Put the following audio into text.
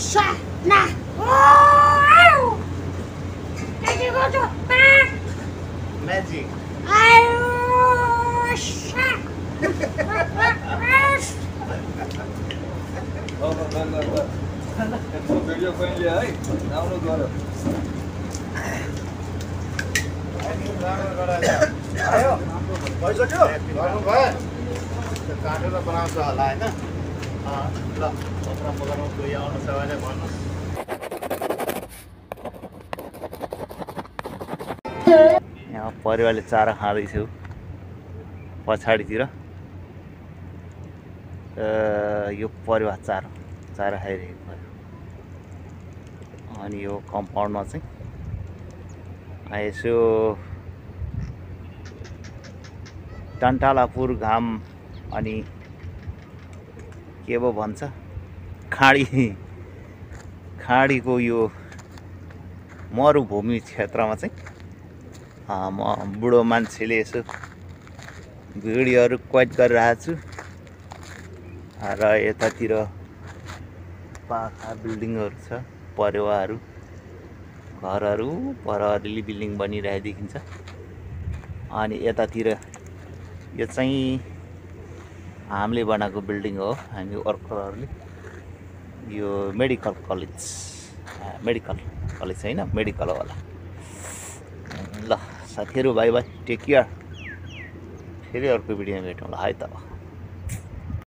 Nah. Oh! Can you go to Magic. Video पहिले है आउनु गयो आयो भइसक्यो गर्नु भयो काटेर बनाउँछ होला होइन ल पत्र पकाउनु कोही आउनु छ भने भन्नुहोस् यहाँ परिवारले चारो खाँदैछु पछाडितिर यो परिवार चारो खाइरहेको भयो अनि यो कम्पाउन्डमा चाहिँ यसो टन्टालापुर घाम अनि के पो भन्छ खाडीको यो मरुभूमि क्षेत्रमा चाहिँ म बुढो मान्छेले यसो भिडियोहरू क्वाइट गरिरहेको छु र यतातिर पाखा बिल्डिङहरू छ परेवाहरू घरहरू पर अलिअलि बिल्डिङ बनिरहेको देखिन्छ अनि यतातिर यो चाहिँ हामीले बनाएको बिल्डिङ हो हामी वर्करहरूले यो मेडिकल कलेज होइन मेडिकल होला ल साथीहरू बाई बाई टेक केयर फेरि अर्को भिडियोमा भेटौँ ल है त